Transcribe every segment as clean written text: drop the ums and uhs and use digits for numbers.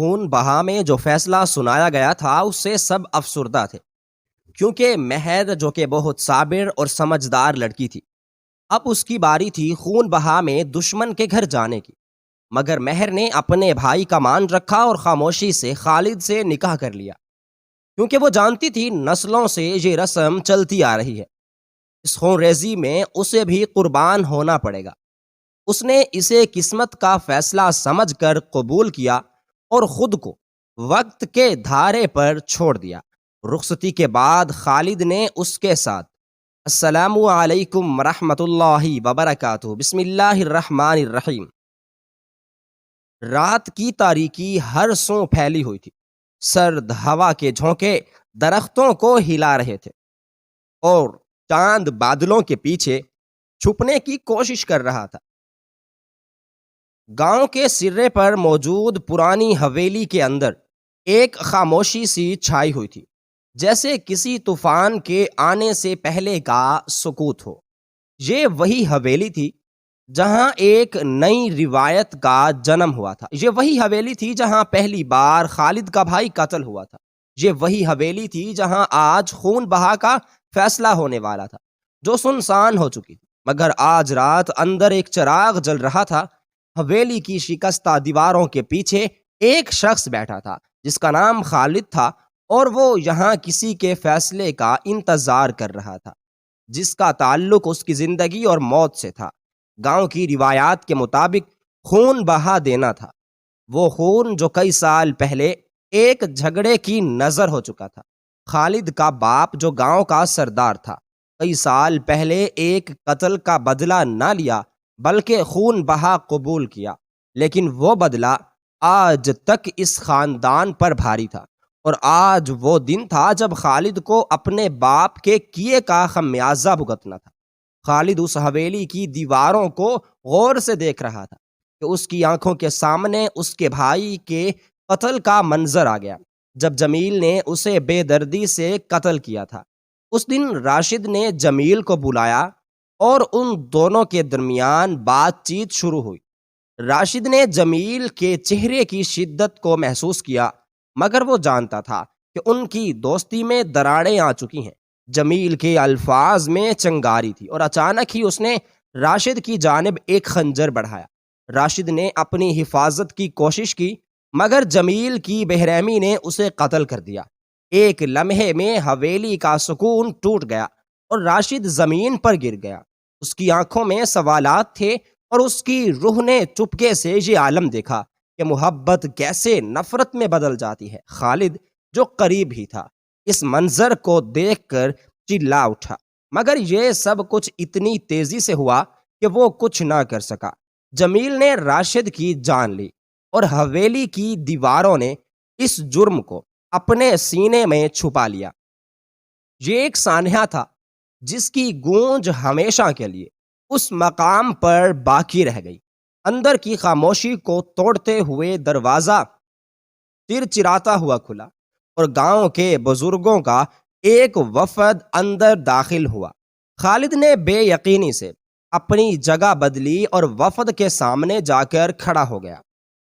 خون بہا میں جو فیصلہ سنایا گیا تھا اس سے سب افسردہ تھے، کیونکہ مہر جو کہ بہت صابر اور سمجھدار لڑکی تھی، اب اس کی باری تھی خون بہا میں دشمن کے گھر جانے کی۔ مگر مہر نے اپنے بھائی کا مان رکھا اور خاموشی سے خالد سے نکاح کر لیا، کیونکہ وہ جانتی تھی نسلوں سے یہ رسم چلتی آ رہی ہے، اس خون ریزی میں اسے بھی قربان ہونا پڑے گا۔ اس نے اسے قسمت کا فیصلہ سمجھ کر قبول کیا اور خود کو وقت کے دھارے پر چھوڑ دیا۔ رخصتی کے بعد خالد نے اس کے ساتھ السلام علیکم ورحمۃ اللہ وبرکاتہ، بسم اللہ الرحمن الرحیم۔ رات کی تاریکی ہر سوں پھیلی ہوئی تھی، سرد ہوا کے جھونکے درختوں کو ہلا رہے تھے اور چاند بادلوں کے پیچھے چھپنے کی کوشش کر رہا تھا۔ گاؤں کے سرے پر موجود پرانی حویلی کے اندر ایک خاموشی سی چھائی ہوئی تھی، جیسے کسی طوفان کے آنے سے پہلے کا سکوت ہو۔ یہ وہی حویلی تھی جہاں ایک نئی روایت کا جنم ہوا تھا، یہ وہی حویلی تھی جہاں پہلی بار خالد کا بھائی قتل ہوا تھا، یہ وہی حویلی تھی جہاں آج خون بہا کا فیصلہ ہونے والا تھا، جو سنسان ہو چکی تھی۔ مگر آج رات اندر ایک چراغ جل رہا تھا۔ حویلی کی شکستہ دیواروں کے پیچھے ایک شخص بیٹھا تھا جس کا نام خالد تھا، اور وہ یہاں کسی کے فیصلے کا انتظار کر رہا تھا جس کا تعلق اس کی زندگی اور موت سے تھا۔ گاؤں کی روایات کے مطابق خون بہا دینا تھا، وہ خون جو کئی سال پہلے ایک جھگڑے کی نظر ہو چکا تھا۔ خالد کا باپ جو گاؤں کا سردار تھا، کئی سال پہلے ایک قتل کا بدلہ نہ لیا بلکہ خون بہا قبول کیا، لیکن وہ بدلہ آج تک اس خاندان پر بھاری تھا، اور آج وہ دن تھا جب خالد کو اپنے باپ کے کیے کا خمیازہ بھگتنا تھا۔ خالد اس حویلی کی دیواروں کو غور سے دیکھ رہا تھا کہ اس کی آنکھوں کے سامنے اس کے بھائی کے قتل کا منظر آ گیا، جب جمیل نے اسے بے دردی سے قتل کیا تھا۔ اس دن راشد نے جمیل کو بلایا اور ان دونوں کے درمیان بات چیت شروع ہوئی۔ راشد نے جمیل کے چہرے کی شدت کو محسوس کیا، مگر وہ جانتا تھا کہ ان کی دوستی میں دراڑیں آ چکی ہیں۔ جمیل کے الفاظ میں چنگاری تھی، اور اچانک ہی اس نے راشد کی جانب ایک خنجر بڑھایا۔ راشد نے اپنی حفاظت کی کوشش کی، مگر جمیل کی بے رحمی نے اسے قتل کر دیا۔ ایک لمحے میں حویلی کا سکون ٹوٹ گیا اور راشد زمین پر گر گیا۔ اس کی آنکھوں میں سوالات تھے اور اس کی روح نے چپکے سے یہ عالم دیکھا کہ محبت کیسے نفرت میں بدل جاتی ہے۔ خالد جو قریب ہی تھا اس منظر کو دیکھ کر چلا اٹھا، مگر یہ سب کچھ اتنی تیزی سے ہوا کہ وہ کچھ نہ کر سکا۔ جمیل نے راشد کی جان لی اور حویلی کی دیواروں نے اس جرم کو اپنے سینے میں چھپا لیا۔ یہ ایک سانحہ تھا جس کی گونج ہمیشہ کے لیے اس مقام پر باقی رہ گئی۔ اندر کی خاموشی کو توڑتے ہوئے دروازہ چرچراتا ہوا کھلا اور گاؤں کے بزرگوں کا ایک وفد اندر داخل ہوا۔ خالد نے بے یقینی سے اپنی جگہ بدلی اور وفد کے سامنے جا کر کھڑا ہو گیا۔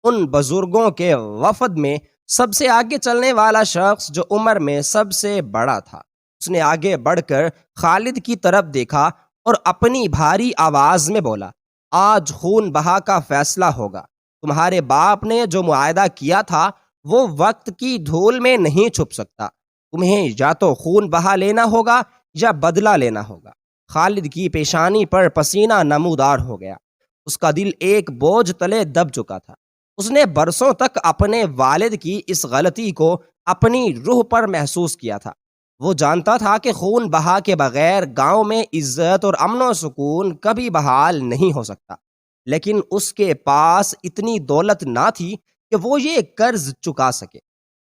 ان بزرگوں کے وفد میں سب سے آگے چلنے والا شخص جو عمر میں سب سے بڑا تھا، اس نے آگے بڑھ کر خالد کی طرف دیکھا اور اپنی بھاری آواز میں بولا، آج خون بہا کا فیصلہ ہوگا۔ تمہارے باپ نے جو معاہدہ کیا تھا وہ وقت کی دھول میں نہیں چھپ سکتا۔ تمہیں یا تو خون بہا لینا ہوگا یا بدلہ لینا ہوگا۔ خالد کی پیشانی پر پسینہ نمودار ہو گیا، اس کا دل ایک بوجھ تلے دب چکا تھا۔ اس نے برسوں تک اپنے والد کی اس غلطی کو اپنی روح پر محسوس کیا تھا۔ وہ جانتا تھا کہ خون بہا کے بغیر گاؤں میں عزت اور امن و سکون کبھی بحال نہیں ہو سکتا، لیکن اس کے پاس اتنی دولت نہ تھی کہ وہ یہ قرض چکا سکے۔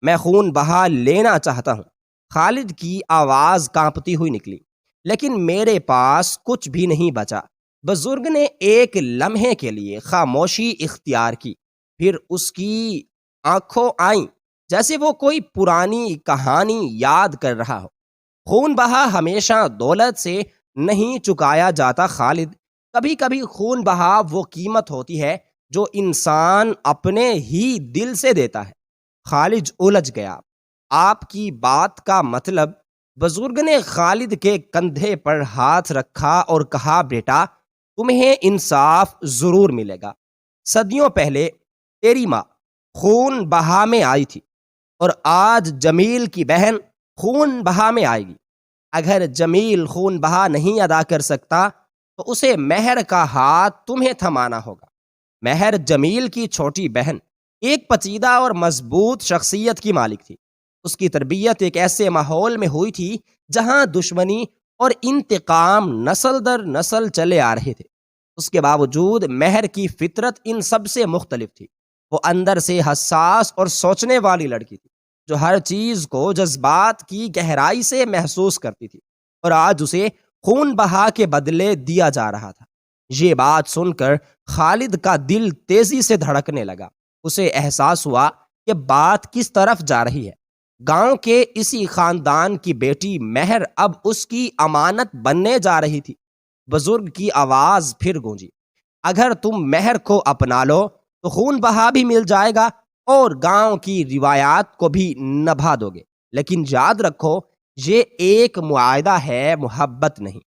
میں خون بہا لینا چاہتا ہوں، خالد کی آواز کانپتی ہوئی نکلی، لیکن میرے پاس کچھ بھی نہیں بچا۔ بزرگ نے ایک لمحے کے لیے خاموشی اختیار کی، پھر اس کی آنکھوں آئیں جیسے وہ کوئی پرانی کہانی یاد کر رہا ہو۔ خون بہا ہمیشہ دولت سے نہیں چکایا جاتا خالد، کبھی کبھی خون بہا وہ قیمت ہوتی ہے جو انسان اپنے ہی دل سے دیتا ہے۔ خالد الجھ گیا۔ آپ کی بات کا مطلب؟ بزرگ نے خالد کے کندھے پر ہاتھ رکھا اور کہا، بیٹا تمہیں انصاف ضرور ملے گا۔ صدیوں پہلے تیری ماں خون بہا میں آئی تھی اور آج جمیل کی بہن خون بہا میں آئے گی۔ اگر جمیل خون بہا نہیں ادا کر سکتا تو اسے مہر کا ہاتھ تمہیں تھمانا ہوگا۔ مہر جمیل کی چھوٹی بہن ایک پیچیدہ اور مضبوط شخصیت کی مالک تھی۔ اس کی تربیت ایک ایسے ماحول میں ہوئی تھی جہاں دشمنی اور انتقام نسل در نسل چلے آ رہے تھے۔ اس کے باوجود مہر کی فطرت ان سب سے مختلف تھی۔ وہ اندر سے حساس اور سوچنے والی لڑکی تھی جو ہر چیز کو جذبات کی گہرائی سے محسوس کرتی تھی، اور آج اسے خون بہا کے بدلے دیا جا رہا تھا۔ یہ بات سن کر خالد کا دل تیزی سے دھڑکنے لگا۔ اسے احساس ہوا کہ بات کس طرف جا رہی ہے۔ گاؤں کے اسی خاندان کی بیٹی مہر اب اس کی امانت بننے جا رہی تھی۔ بزرگ کی آواز پھر گونجی، اگر تم مہر کو اپنا لو تو خون بہا بھی مل جائے گا اور گاؤں کی روایات کو بھی نبھا دو گے، لیکن یاد رکھو یہ ایک معاہدہ ہے، محبت نہیں۔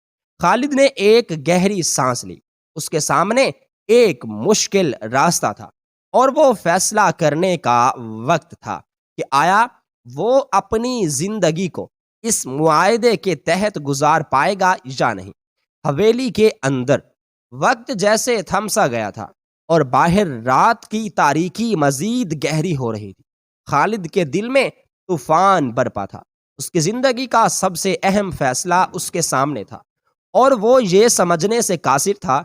خالد نے ایک گہری سانس لی۔ اس کے سامنے ایک مشکل راستہ تھا اور وہ فیصلہ کرنے کا وقت تھا کہ آیا وہ اپنی زندگی کو اس معاہدے کے تحت گزار پائے گا یا نہیں۔ حویلی کے اندر وقت جیسے تھم سا گیا تھا اور باہر رات کی تاریکی مزید گہری ہو رہی تھی۔ خالد کے دل میں طوفان برپا تھا۔ اس کی زندگی کا سب سے اہم فیصلہ اس کے سامنے تھا اور وہ یہ سمجھنے سے قاصر تھا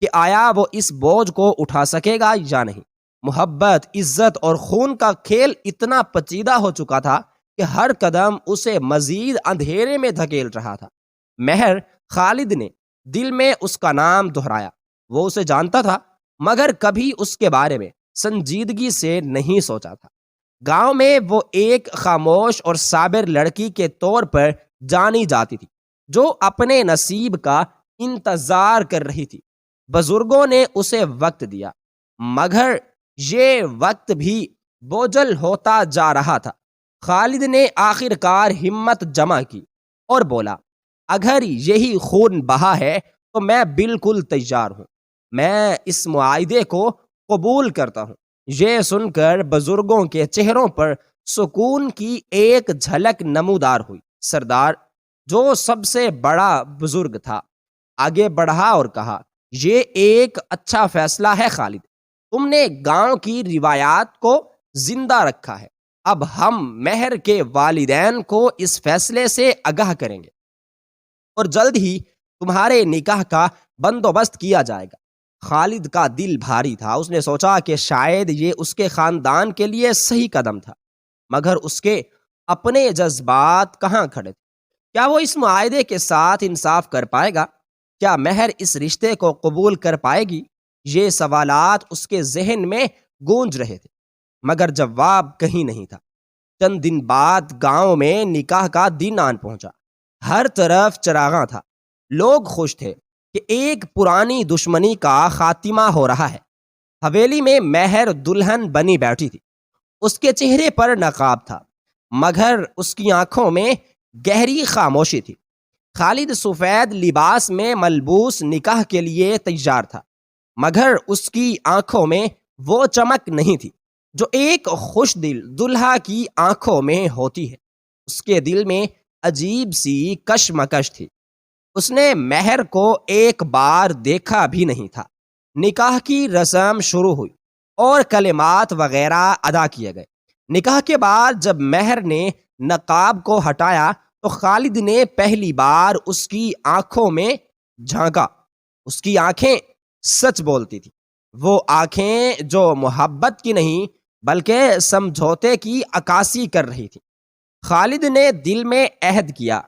کہ آیا وہ اس بوجھ کو اٹھا سکے گا یا نہیں۔ محبت، عزت اور خون کا کھیل اتنا پیچیدہ ہو چکا تھا کہ ہر قدم اسے مزید اندھیرے میں دھکیل رہا تھا۔ مہر، خالد نے دل میں اس کا نام دہرایا۔ وہ اسے جانتا تھا مگر کبھی اس کے بارے میں سنجیدگی سے نہیں سوچا تھا۔ گاؤں میں وہ ایک خاموش اور صابر لڑکی کے طور پر جانی جاتی تھی جو اپنے نصیب کا انتظار کر رہی تھی۔ بزرگوں نے اسے وقت دیا مگر یہ وقت بھی بوجھل ہوتا جا رہا تھا۔ خالد نے آخر کار ہمت جمع کی اور بولا، اگر یہی خون بہا ہے تو میں بالکل تیار ہوں۔ میں اس معاہدے کو قبول کرتا ہوں۔ یہ سن کر بزرگوں کے چہروں پر سکون کی ایک جھلک نمودار ہوئی۔ سردار، جو سب سے بڑا بزرگ تھا، آگے بڑھا اور کہا، یہ ایک اچھا فیصلہ ہے خالد۔ تم نے گاؤں کی روایات کو زندہ رکھا ہے۔ اب ہم مہر کے والدین کو اس فیصلے سے آگاہ کریں گے اور جلد ہی تمہارے نکاح کا بندوبست کیا جائے گا۔ خالد کا دل بھاری تھا۔ اس نے سوچا کہ شاید یہ اس کے خاندان کے لیے صحیح قدم تھا، مگر اس کے اپنے جذبات کہاں کھڑے تھے؟ کیا وہ اس معاہدے کے ساتھ انصاف کر پائے گا؟ کیا مہر اس رشتے کو قبول کر پائے گی؟ یہ سوالات اس کے ذہن میں گونج رہے تھے مگر جواب کہیں نہیں تھا۔ چند دن بعد گاؤں میں نکاح کا دن آن پہنچا۔ ہر طرف چراغاں تھا۔ لوگ خوش تھے کہ ایک پرانی دشمنی کا خاتمہ ہو رہا ہے۔ حویلی میں مہر دلہن بنی بیٹھی تھی۔ اس کے چہرے پر نقاب تھا مگر اس کی آنکھوں میں گہری خاموشی تھی۔ خالد سفید لباس میں ملبوس نکاح کے لیے تیار تھا مگر اس کی آنکھوں میں وہ چمک نہیں تھی جو ایک خوش دل دلہا کی آنکھوں میں ہوتی ہے۔ اس کے دل میں عجیب سی کشمکش تھی۔ اس نے مہر کو ایک بار دیکھا بھی نہیں تھا۔ نکاح کی رسم شروع ہوئی اور کلمات وغیرہ ادا کیے گئے۔ نکاح کے بعد جب مہر نے نقاب کو ہٹایا تو خالد نے پہلی بار اس کی آنکھوں میں جھانکا۔ اس کی آنکھیں سچ بولتی تھی، وہ آنکھیں جو محبت کی نہیں بلکہ سمجھوتے کی عکاسی کر رہی تھی۔ خالد نے دل میں عہد کیا،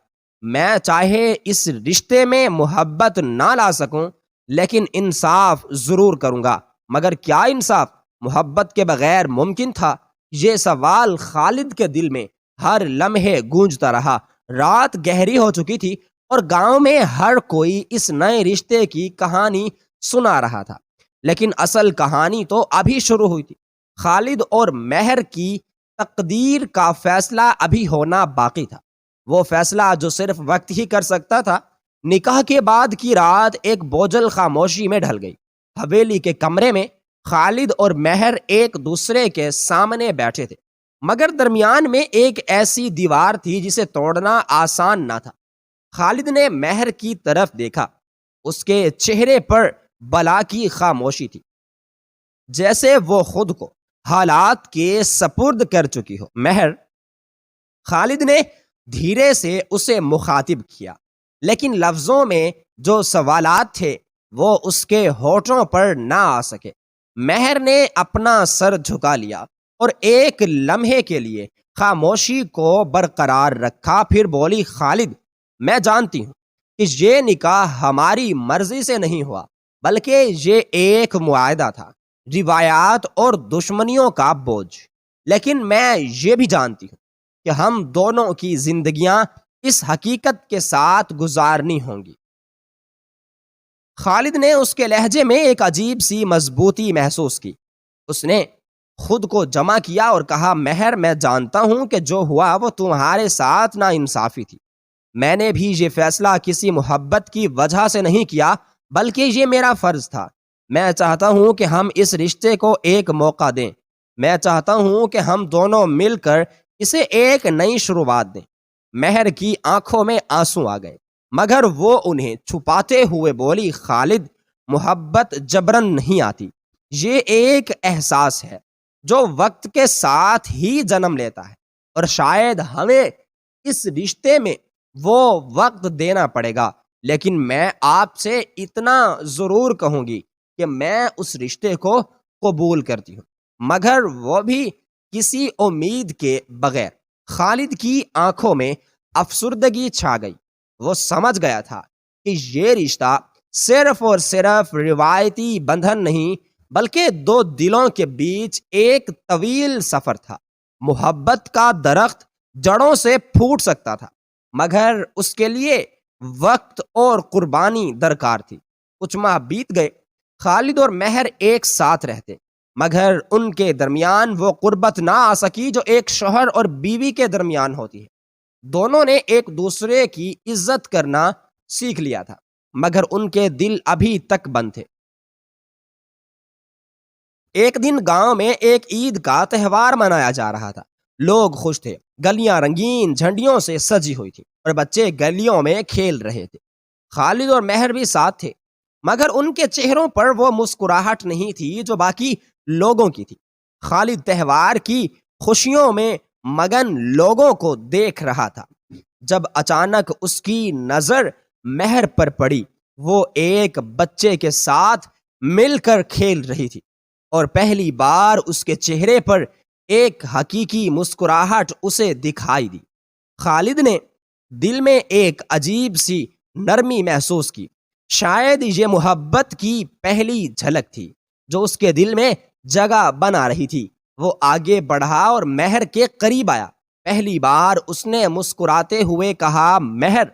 میں چاہے اس رشتے میں محبت نہ لا سکوں لیکن انصاف ضرور کروں گا۔ مگر کیا انصاف محبت کے بغیر ممکن تھا؟ یہ سوال خالد کے دل میں ہر لمحے گونجتا رہا۔ رات گہری ہو چکی تھی اور گاؤں میں ہر کوئی اس نئے رشتے کی کہانی سنا رہا تھا، لیکن اصل کہانی تو ابھی شروع ہوئی تھی۔ خالد اور مہر کی تقدیر کا فیصلہ ابھی ہونا باقی تھا، وہ فیصلہ جو صرف وقت ہی کر سکتا تھا۔ نکاح کے بعد کی رات ایک بوجھل خاموشی میں ڈھل گئی۔ حویلی کے کمرے میں خالد اور مہر ایک دوسرے کے سامنے بیٹھے تھے، مگر درمیان میں ایک ایسی دیوار تھی جسے توڑنا آسان نہ تھا۔ خالد نے مہر کی طرف دیکھا، اس کے چہرے پر بلا کی خاموشی تھی، جیسے وہ خود کو حالات کے سپرد کر چکی ہو۔ مہر، خالد نے دھیرے سے اسے مخاطب کیا، لیکن لفظوں میں جو سوالات تھے وہ اس کے ہونٹوں پر نہ آ سکے۔ مہر نے اپنا سر جھکا لیا اور ایک لمحے کے لیے خاموشی کو برقرار رکھا، پھر بولی، خالد، میں جانتی ہوں کہ یہ نکاح ہماری مرضی سے نہیں ہوا، بلکہ یہ ایک معاہدہ تھا، روایات اور دشمنیوں کا بوجھ۔ لیکن میں یہ بھی جانتی ہوں کہ ہم دونوں کی زندگیاں اس حقیقت کے ساتھ گزارنی ہوں گی۔ خالد نے اس کے لہجے میں ایک عجیب سی مضبوطی محسوس کی۔ اس نے خود کو جمع کیا اور کہا، مہر، میں جانتا ہوں کہ جو ہوا وہ تمہارے ساتھ نا انصافی تھی۔ میں نے بھی یہ فیصلہ کسی محبت کی وجہ سے نہیں کیا، بلکہ یہ میرا فرض تھا۔ میں چاہتا ہوں کہ ہم اس رشتے کو ایک موقع دیں۔ میں چاہتا ہوں کہ ہم دونوں مل کر اسے ایک نئی شروعات دیں۔ مہر کی آنکھوں میں آنسو آ گئے، مگر وہ انہیں چھپاتے ہوئے بولی، خالد، محبت جبرن نہیں آتی، یہ ایک احساس ہے جو وقت کے ساتھ ہی جنم لیتا ہے، اور شاید ہمیں اس رشتے میں وہ وقت دینا پڑے گا۔ لیکن میں آپ سے اتنا ضرور کہوں گی کہ میں اس رشتے کو قبول کرتی ہوں، مگر وہ بھی کسی امید کے بغیر۔ خالد کی آنکھوں میں افسردگی چھا گئی۔ وہ سمجھ گیا تھا کہ یہ رشتہ صرف اور صرف روایتی بندھن نہیں، بلکہ دو دلوں کے بیچ ایک طویل سفر تھا۔ محبت کا درخت جڑوں سے پھوٹ سکتا تھا، مگر اس کے لیے وقت اور قربانی درکار تھی۔ کچھ ماہ بیت گئے، خالد اور مہر ایک ساتھ رہتے، مگر ان کے درمیان وہ قربت نہ آ سکی جو ایک شوہر اور بیوی کے درمیان ہوتی ہے۔ دونوں نے ایک دوسرے کی عزت کرنا سیکھ لیا تھا، مگر ان کے دل ابھی تک بند تھے۔ ایک دن گاؤں میں ایک عید کا تہوار منایا جا رہا تھا۔ لوگ خوش تھے، گلیاں رنگین جھنڈیوں سے سجی ہوئی تھی اور بچے گلیوں میں کھیل رہے تھے۔ خالد اور مہر بھی ساتھ تھے، مگر ان کے چہروں پر وہ مسکراہٹ نہیں تھی جو باقی لوگوں کی تھی۔ خالد تہوار کی خوشیوں میں مگن لوگوں کو دیکھ رہا تھا، جب اچانک اس کی نظر مہر پر پڑی۔ وہ ایک بچے کے ساتھ مل کر کھیل رہی تھی، اور پہلی بار اس کے چہرے پر ایک حقیقی مسکراہٹ اسے دکھائی دی۔ خالد نے دل میں ایک عجیب سی نرمی محسوس کی۔ شاید یہ محبت کی پہلی جھلک تھی جو اس کے دل میں جگہ بنا رہی تھی۔ وہ آگے بڑھا اور مہر کے قریب آیا۔ پہلی بار اس نے مسکراتے ہوئے کہا، مہر،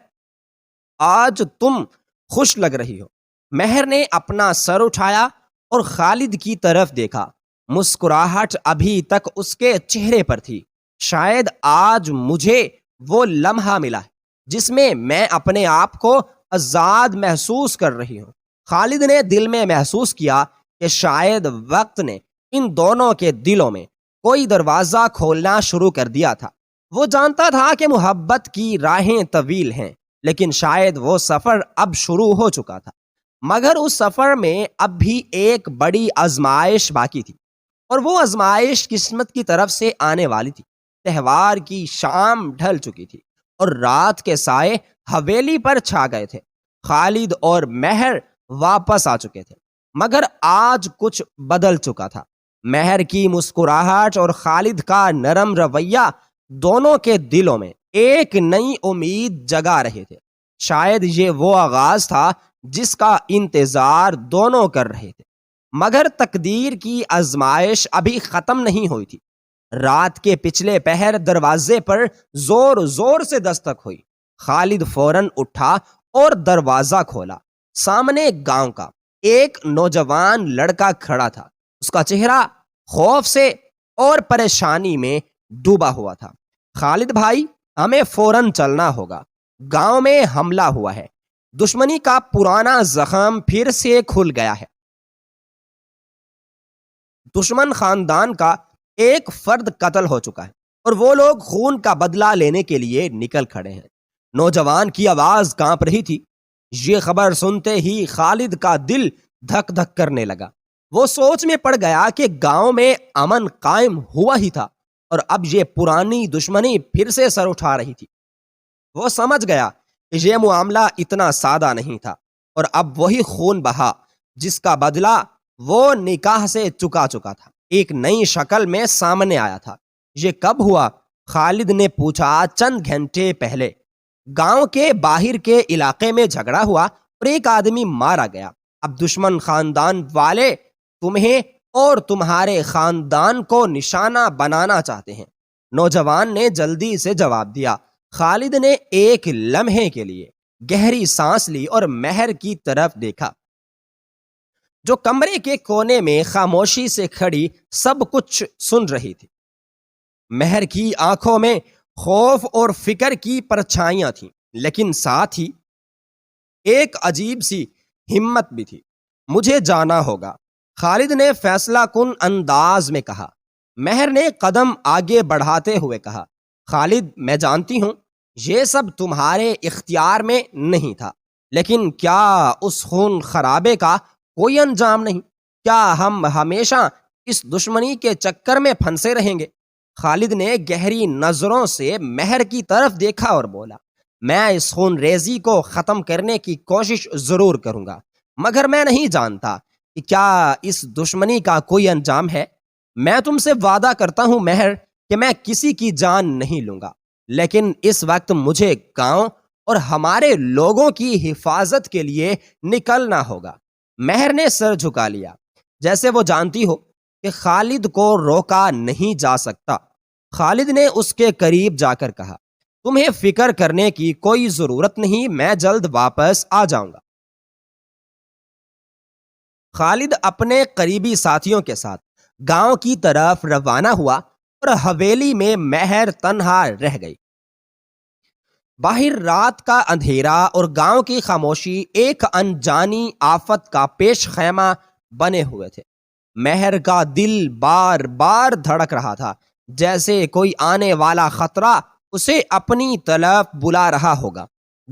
آج تم خوش لگ رہی ہو۔ مہر نے اپنا سر اٹھایا اور خالد کی طرف دیکھا۔ مسکراہٹ ابھی تک اس کے چہرے پر تھی۔ شاید آج مجھے وہ لمحہ ملا ہے جس میں اپنے آپ کو آزاد محسوس کر رہی ہوں۔ خالد نے دل میں محسوس کیا کہ شاید وقت نے ان دونوں کے دلوں میں کوئی دروازہ کھولنا شروع کر دیا تھا۔ وہ جانتا تھا کہ محبت کی راہیں طویل ہیں، لیکن شاید وہ سفر اب شروع ہو چکا تھا۔ مگر اس سفر میں اب بھی ایک بڑی آزمائش باقی تھی، اور وہ آزمائش قسمت کی طرف سے آنے والی تھی۔ تہوار کی شام ڈھل چکی تھی اور رات کے سائے حویلی پر چھا گئے تھے۔ خالد اور مہر واپس آ چکے تھے، مگر آج کچھ بدل چکا تھا۔ مہر کی مسکراہٹ اور خالد کا نرم رویہ دونوں کے دلوں میں ایک نئی امید جگا رہے تھے۔ شاید یہ وہ آغاز تھا جس کا انتظار دونوں کر رہے تھے، مگر تقدیر کی آزمائش ابھی ختم نہیں ہوئی تھی۔ رات کے پچھلے پہر دروازے پر زور زور سے دستک ہوئی۔ خالد فوراً اٹھا اور دروازہ کھولا۔ سامنے گاؤں کا ایک نوجوان لڑکا کھڑا تھا۔ اس کا چہرہ خوف سے اور پریشانی میں ڈوبا ہوا تھا۔ خالد بھائی، ہمیں فوراً چلنا ہوگا، گاؤں میں حملہ ہوا ہے، دشمنی کا پرانا زخم پھر سے کھل گیا ہے۔ دشمن خاندان کا ایک فرد قتل ہو چکا ہے اور وہ لوگ خون کا بدلہ لینے کے لیے نکل کھڑے ہیں۔ نوجوان کی آواز کانپ رہی تھی۔ یہ خبر سنتے ہی خالد کا دل دھک دھک کرنے لگا۔ وہ سوچ میں پڑ گیا کہ گاؤں میں امن قائم ہوا ہی تھا اور اب یہ پرانی دشمنی پھر سے سر اٹھا رہی تھی۔ وہ سمجھ گیا کہ یہ معاملہ اتنا سادہ نہیں تھا اور اب وہی خون بہا جس کا بدلہ وہ نکاح سے چکا تھا ایک نئی شکل میں سامنے آیا تھا۔ یہ کب ہوا؟ خالد نے پوچھا۔ چند گھنٹے پہلے گاؤں کے باہر کے علاقے میں جھگڑا ہوا اور ایک آدمی مارا گیا۔ اب دشمن خاندان والے تمہیں اور تمہارے خاندان کو نشانہ بنانا چاہتے ہیں، نوجوان نے جلدی سے جواب دیا۔ خالد نے ایک لمحے کے لیے گہری سانس لی اور مہر کی طرف دیکھا جو کمرے کے کونے میں خاموشی سے کھڑی سب کچھ سن رہی تھی۔ مہر کی آنکھوں میں خوف اور فکر کی پرچھائیاں تھیں، لیکن ساتھ ہی ایک عجیب سی ہمت بھی تھی۔ مجھے جانا ہوگا، خالد نے فیصلہ کن انداز میں کہا۔ مہر نے قدم آگے بڑھاتے ہوئے کہا، خالد، میں جانتی ہوں یہ سب تمہارے اختیار میں نہیں تھا، لیکن کیا اس خون خرابے کا کوئی انجام نہیں؟ کیا ہم ہمیشہ اس دشمنی کے چکر میں پھنسے رہیں گے؟ خالد نے گہری نظروں سے مہر کی طرف دیکھا اور بولا، میں اس خون ریزی کو ختم کرنے کی کوشش ضرور کروں گا، مگر میں نہیں جانتا کہ کیا اس دشمنی کا کوئی انجام ہے۔ میں تم سے وعدہ کرتا ہوں مہر کہ میں کسی کی جان نہیں لوں گا، لیکن اس وقت مجھے گاؤں اور ہمارے لوگوں کی حفاظت کے لیے نکلنا ہوگا۔ مہر نے سر جھکا لیا، جیسے وہ جانتی ہو کہ خالد کو روکا نہیں جا سکتا۔ خالد نے اس کے قریب جا کر کہا، تمہیں فکر کرنے کی کوئی ضرورت نہیں، میں جلد واپس آ جاؤں گا۔ خالد اپنے قریبی ساتھیوں کے ساتھ گاؤں کی طرف روانہ ہوا اور حویلی میں مہر تنہا رہ گئی۔ باہر رات کا اندھیرا اور گاؤں کی خاموشی ایک انجانی آفت کا پیش خیمہ بنے ہوئے تھے۔ مہر کا دل بار بار دھڑک رہا تھا، جیسے کوئی آنے والا خطرہ اسے اپنی طرف بلا رہا ہوگا۔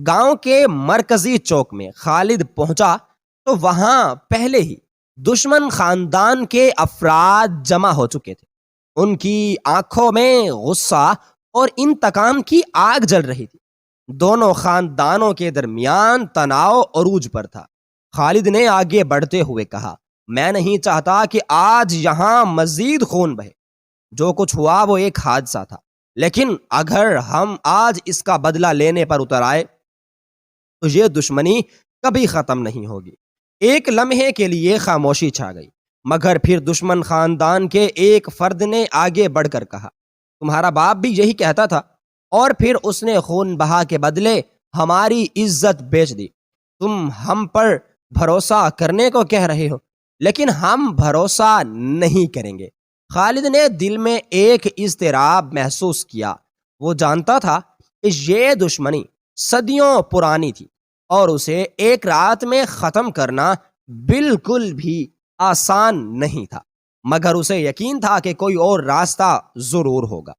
گاؤں کے مرکزی چوک میں خالد پہنچا تو وہاں پہلے ہی دشمن خاندان کے افراد جمع ہو چکے تھے۔ ان کی آنکھوں میں غصہ اور انتقام کی آگ جل رہی تھی۔ دونوں خاندانوں کے درمیان تناؤ عروج پر تھا۔ خالد نے آگے بڑھتے ہوئے کہا، میں نہیں چاہتا کہ آج یہاں مزید خون بہے۔ جو کچھ ہوا وہ ایک حادثہ تھا، لیکن اگر ہم آج اس کا بدلہ لینے پر اتر آئے تو یہ دشمنی کبھی ختم نہیں ہوگی۔ ایک لمحے کے لیے خاموشی چھا گئی، مگر پھر دشمن خاندان کے ایک فرد نے آگے بڑھ کر کہا، تمہارا باپ بھی یہی کہتا تھا، اور پھر اس نے خون بہا کے بدلے ہماری عزت بیچ دی۔ تم ہم پر بھروسہ کرنے کو کہہ رہے ہو، لیکن ہم بھروسہ نہیں کریں گے۔ خالد نے دل میں ایک اضطراب محسوس کیا۔ وہ جانتا تھا کہ یہ دشمنی صدیوں پرانی تھی اور اسے ایک رات میں ختم کرنا بالکل بھی آسان نہیں تھا، مگر اسے یقین تھا کہ کوئی اور راستہ ضرور ہوگا۔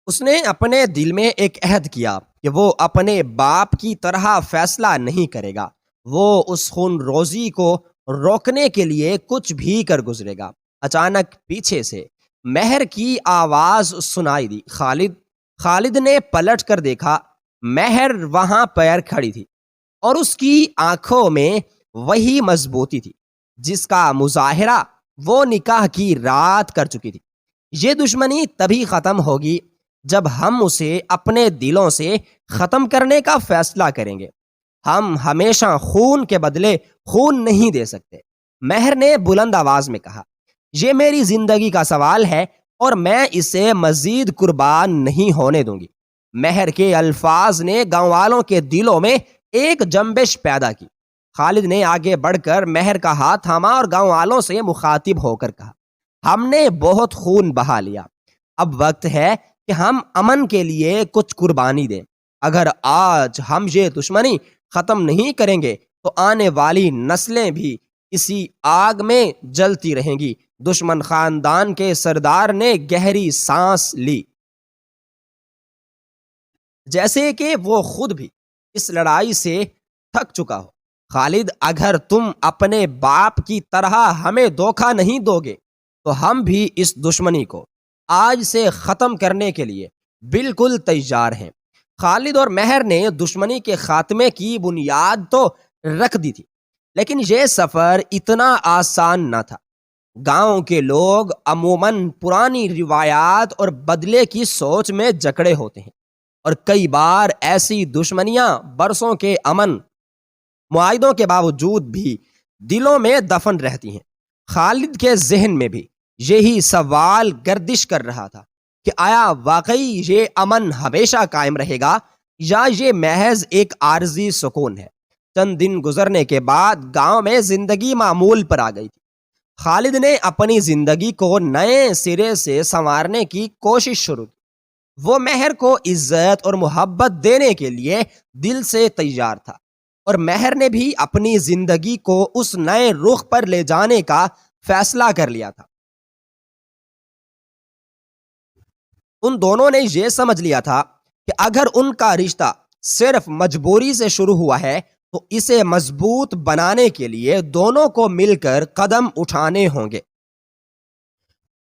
اس نے اپنے دل میں ایک عہد کیا کہ وہ اپنے باپ کی طرح فیصلہ نہیں کرے گا۔ وہ اس خون روزی کو روکنے کے لیے کچھ بھی کر گزرے گا۔ اچانک پیچھے سے مہر کی آواز سنائی دی۔ خالد نے پلٹ کر دیکھا۔ مہر وہاں پر کھڑی تھی اور اس کی آنکھوں میں وہی مضبوطی تھی جس کا مظاہرہ وہ نکاح کی رات کر چکی تھی۔ یہ دشمنی تبھی ختم ہوگی جب ہم اسے اپنے دلوں سے ختم کرنے کا فیصلہ کریں گے۔ ہم ہمیشہ خون کے بدلے خون نہیں دے سکتے۔ مہر نے بلند آواز میں کہا، یہ میری زندگی کا سوال ہے اور میں اسے مزید قربان نہیں ہونے دوں گی۔ مہر کے الفاظ نے گاؤں والوں کے دلوں میں ایک جنبش پیدا کی۔ خالد نے آگے بڑھ کر مہر کا ہاتھ تھاما اور گاؤں والوں سے مخاطب ہو کر کہا، ہم نے بہت خون بہا لیا، اب وقت ہے کہ ہم امن کے لیے کچھ قربانی دیں۔ اگر آج ہم یہ دشمنی ختم نہیں کریں گے تو آنے والی نسلیں بھی اسی آگ میں جلتی رہیں گی۔ دشمن خاندان کے سردار نے گہری سانس لی، جیسے کہ وہ خود بھی اس لڑائی سے تھک چکا ہو۔ خالد، اگر تم اپنے باپ کی طرح ہمیں دھوکہ نہیں دو گے تو ہم بھی اس دشمنی کو آج سے ختم کرنے کے لیے بالکل تیار ہیں۔ خالد اور مہر نے دشمنی کے خاتمے کی بنیاد تو رکھ دی تھی، لیکن یہ سفر اتنا آسان نہ تھا۔ گاؤں کے لوگ عموماً پرانی روایات اور بدلے کی سوچ میں جکڑے ہوتے ہیں، اور کئی بار ایسی دشمنیاں برسوں کے امن معاہدوں کے باوجود بھی دلوں میں دفن رہتی ہیں۔ خالد کے ذہن میں بھی یہی سوال گردش کر رہا تھا کہ آیا واقعی یہ امن ہمیشہ قائم رہے گا یا یہ محض ایک عارضی سکون ہے۔ چند دن گزرنے کے بعد گاؤں میں زندگی معمول پر آ گئی تھی۔ خالد نے اپنی زندگی کو نئے سرے سے سنوارنے کی کوشش شروع کی۔ وہ مہر کو عزت اور محبت دینے کے لیے دل سے تیار تھا، اور مہر نے بھی اپنی زندگی کو اس نئے رخ پر لے جانے کا فیصلہ کر لیا تھا۔ ان دونوں نے یہ سمجھ لیا تھا کہ اگر ان کا رشتہ صرف مجبوری سے شروع ہوا ہے تو اسے مضبوط بنانے کے لیے دونوں کو مل کر قدم اٹھانے ہوں گے۔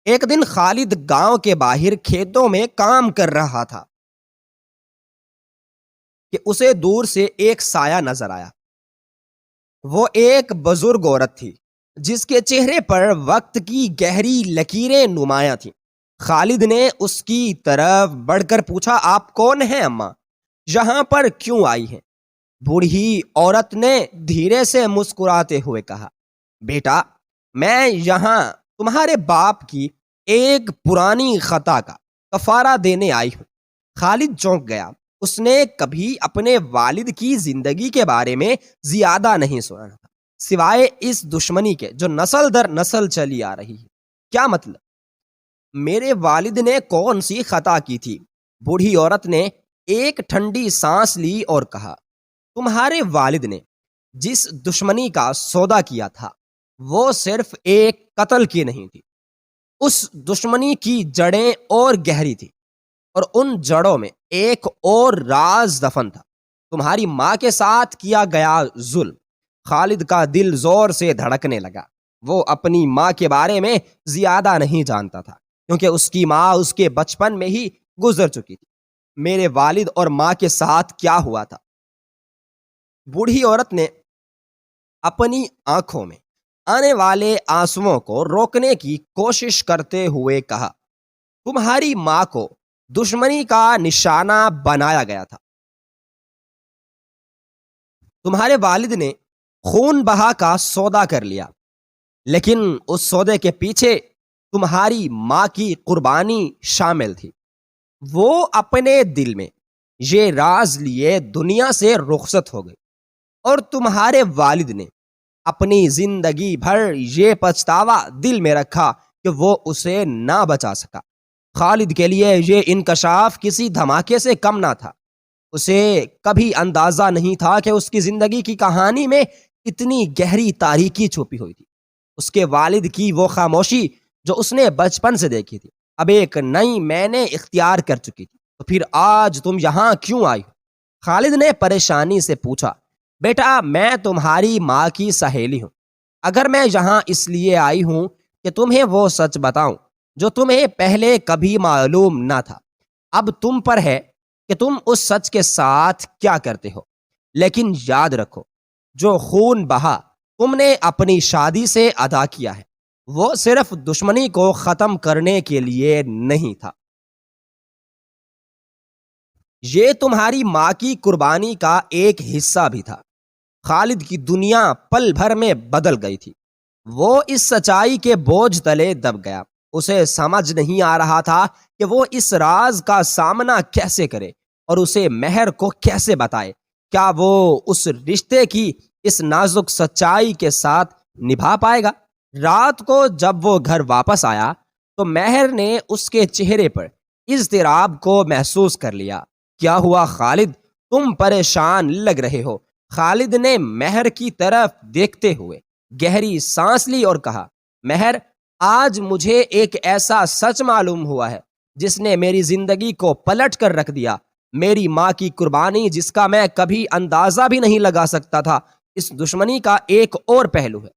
ایک دن خالد گاؤں کے باہر کھیتوں میں کام کر رہا تھا کہ اسے دور سے ایک سایہ نظر آیا۔ وہ ایک بزرگ عورت تھی جس کے چہرے پر وقت کی گہری لکیریں نمایاں تھیں۔ خالد نے اس کی طرف بڑھ کر پوچھا، آپ کون ہیں اماں؟ یہاں پر کیوں آئی ہیں؟ بوڑھی عورت نے دھیرے سے مسکراتے ہوئے کہا، بیٹا، میں یہاں تمہارے باپ کی ایک پرانی خطا کا کفارہ دینے آئی ہوں۔ خالد چونک گیا۔ اس نے کبھی اپنے والد کی زندگی کے بارے میں زیادہ نہیں سنا تھا، سوائے اس دشمنی کے جو نسل در نسل چلی آ رہی ہے۔ کیا مطلب؟ میرے والد نے کون سی خطا کی تھی؟ بوڑھی عورت نے ایک ٹھنڈی سانس لی اور کہا، تمہارے والد نے جس دشمنی کا سودا کیا تھا وہ صرف ایک قتل کی نہیں تھی۔ اس دشمنی کی جڑیں اور گہری تھی، اور ان جڑوں میں ایک اور راز دفن تھا، تمہاری ماں کے ساتھ کیا گیا ظلم۔ خالد کا دل زور سے دھڑکنے لگا۔ وہ اپنی ماں کے بارے میں زیادہ نہیں جانتا تھا، کیونکہ اس کی ماں اس کے بچپن میں ہی گزر چکی تھی۔ میرے والد اور ماں کے ساتھ کیا ہوا تھا؟ بوڑھی عورت نے اپنی آنکھوں میں آنے والے آنسوؤں کو روکنے کی کوشش کرتے ہوئے کہا، تمہاری ماں کو دشمنی کا نشانہ بنایا گیا تھا۔ تمہارے والد نے خون بہا کا سودا کر لیا، لیکن اس سودے کے پیچھے تمہاری ماں کی قربانی شامل تھی۔ وہ اپنے دل میں یہ راز لیے دنیا سے رخصت ہو گئی، اور تمہارے والد نے اپنی زندگی بھر یہ پچھتاوا دل میں رکھا کہ وہ اسے نہ بچا سکا۔ خالد کے لیے یہ انکشاف کسی دھماکے سے کم نہ تھا۔ اسے کبھی اندازہ نہیں تھا کہ اس کی زندگی کی کہانی میں اتنی گہری تاریکی چھپی ہوئی تھی۔ اس کے والد کی وہ خاموشی جو اس نے بچپن سے دیکھی تھی اب ایک نئی معنی اختیار کر چکی تھی۔ تو پھر آج تم یہاں کیوں آئی ہو؟ خالد نے پریشانی سے پوچھا۔ بیٹا، میں تمہاری ماں کی سہیلی ہوں۔ اگر میں یہاں اس لیے آئی ہوں کہ تمہیں وہ سچ بتاؤں جو تمہیں پہلے کبھی معلوم نہ تھا، اب تم پر ہے کہ تم اس سچ کے ساتھ کیا کرتے ہو۔ لیکن یاد رکھو، جو خون بہا تم نے اپنی شادی سے ادا کیا ہے وہ صرف دشمنی کو ختم کرنے کے لیے نہیں تھا، یہ تمہاری ماں کی قربانی کا ایک حصہ بھی تھا۔ خالد کی دنیا پل بھر میں بدل گئی تھی۔ وہ اس سچائی کے بوجھ تلے دب گیا۔ اسے سمجھ نہیں آ رہا تھا کہ وہ اس راز کا سامنا کیسے کرے اور اسے مہر کو کیسے بتائے۔ کیا وہ اس رشتے کی اس نازک سچائی کے ساتھ نبھا پائے گا؟ رات کو جب وہ گھر واپس آیا تو مہر نے اس کے چہرے پر اضطراب کو محسوس کر لیا۔ کیا ہوا خالد، تم پریشان لگ رہے ہو؟ خالد نے مہر کی طرف دیکھتے ہوئے گہری سانس لی اور کہا، مہر، آج مجھے ایک ایسا سچ معلوم ہوا ہے جس نے میری زندگی کو پلٹ کر رکھ دیا۔ میری ماں کی قربانی، جس کا میں کبھی اندازہ بھی نہیں لگا سکتا تھا، اس دشمنی کا ایک اور پہلو ہے۔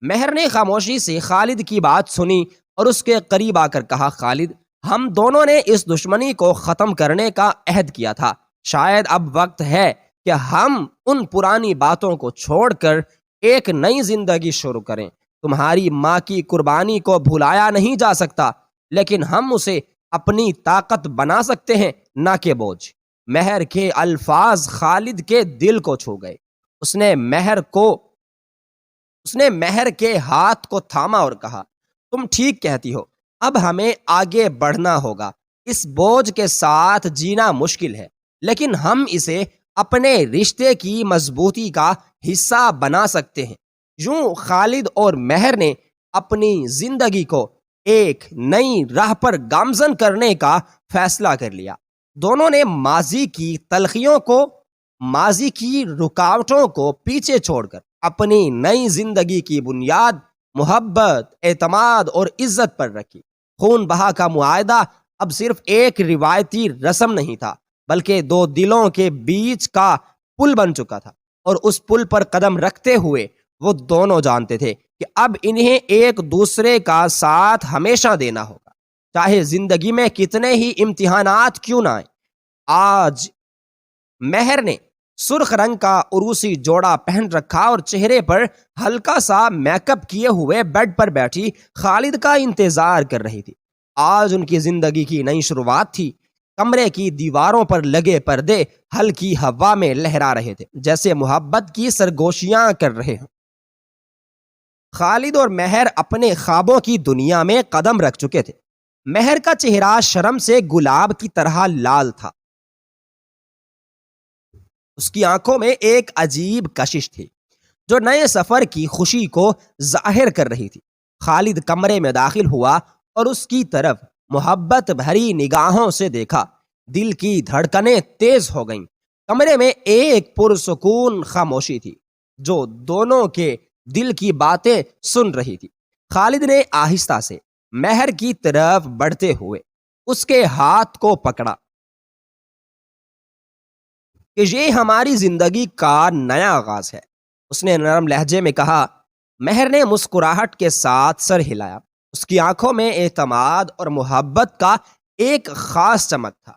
مہر نے خاموشی سے خالد کی بات سنی اور اس کے قریب آ کر کہا، خالد، ہم دونوں نے اس دشمنی کو ختم کرنے کا عہد کیا تھا۔ شاید اب وقت ہے کہ ہم ان پرانی باتوں کو چھوڑ کر ایک نئی زندگی شروع کریں۔ تمہاری ماں کی قربانی کو بھلایا نہیں جا سکتا، لیکن ہم اسے اپنی طاقت بنا سکتے ہیں، نہ کہ بوجھ۔ مہر کے الفاظ خالد کے دل کو چھو گئے۔ اس نے مہر کے ہاتھ کو تھاما اور کہا، تم ٹھیک کہتی ہو، اب ہمیں آگے بڑھنا ہوگا۔ اس بوجھ کے ساتھ جینا مشکل ہے، لیکن ہم اسے اپنے رشتے کی مضبوطی کا حصہ بنا سکتے ہیں۔ یوں خالد اور مہر نے اپنی زندگی کو ایک نئی راہ پر گامزن کرنے کا فیصلہ کر لیا۔ دونوں نے ماضی کی تلخیوں کو، ماضی کی رکاوٹوں کو پیچھے چھوڑ کر اپنی نئی زندگی کی بنیاد محبت، اعتماد اور عزت پر رکھی۔ خون بہا کا معاہدہ اب صرف ایک روایتی رسم نہیں تھا، بلکہ دو دلوں کے بیچ کا پل بن چکا تھا، اور اس پل پر قدم رکھتے ہوئے وہ دونوں جانتے تھے کہ اب انہیں ایک دوسرے کا ساتھ ہمیشہ دینا ہوگا، چاہے زندگی میں کتنے ہی امتحانات کیوں نہ آئیں۔ آج مہر نے سرخ رنگ کا عروسی جوڑا پہن رکھا اور چہرے پر ہلکا سا میک اپ کیے ہوئے بیڈ پر بیٹھی خالد کا انتظار کر رہی تھی۔ آج ان کی زندگی کی نئی شروعات تھی۔ کمرے کی دیواروں پر لگے پردے ہلکی ہوا میں لہرا رہے تھے، جیسے محبت کی سرگوشیاں کر رہے ہوں۔ خالد اور مہر اپنے خوابوں کی دنیا میں قدم رکھ چکے تھے۔ مہر کا چہرہ شرم سے گلاب کی طرح لال تھا۔ اس کی آنکھوں میں ایک عجیب کشش تھی جو نئے سفر کی خوشی کو ظاہر کر رہی تھی۔ خالد کمرے میں داخل ہوا اور اس کی طرف محبت بھری نگاہوں سے دیکھا۔ دل کی دھڑکنیں تیز ہو گئیں۔ کمرے میں ایک پرسکون خاموشی تھی جو دونوں کے دل کی باتیں سن رہی تھی۔ خالد نے آہستہ سے مہر کی طرف بڑھتے ہوئے اس کے ہاتھ کو پکڑا کہ یہ ہماری زندگی کا نیا آغاز ہے، اس نے نرم لہجے میں کہا۔ مہر نے مسکراہٹ کے ساتھ سر ہلایا۔ اس کی آنکھوں میں اعتماد اور محبت کا ایک خاص چمک تھا۔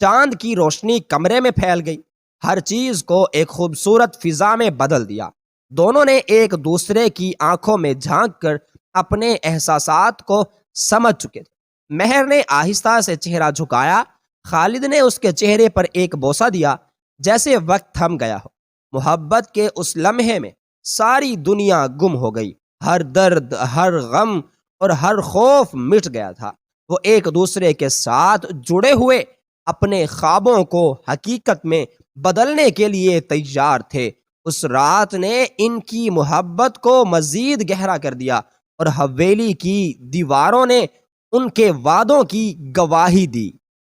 چاند کی روشنی کمرے میں پھیل گئی، ہر چیز کو ایک خوبصورت فضا میں بدل دیا۔ دونوں نے ایک دوسرے کی آنکھوں میں جھانک کر اپنے احساسات کو سمجھ چکے تھے۔ مہر نے آہستہ سے چہرہ جھکایا۔ خالد نے اس کے چہرے پر ایک بوسہ دیا، جیسے وقت تھم گیا ہو۔ محبت کے اس لمحے میں ساری دنیا گم ہو گئی، ہر درد، ہر غم اور ہر خوف مٹ گیا تھا۔ وہ ایک دوسرے کے ساتھ جڑے ہوئے اپنے خوابوں کو حقیقت میں بدلنے کے لیے تیار تھے۔ اس رات نے ان کی محبت کو مزید گہرا کر دیا، اور حویلی کی دیواروں نے ان کے وعدوں کی گواہی دی۔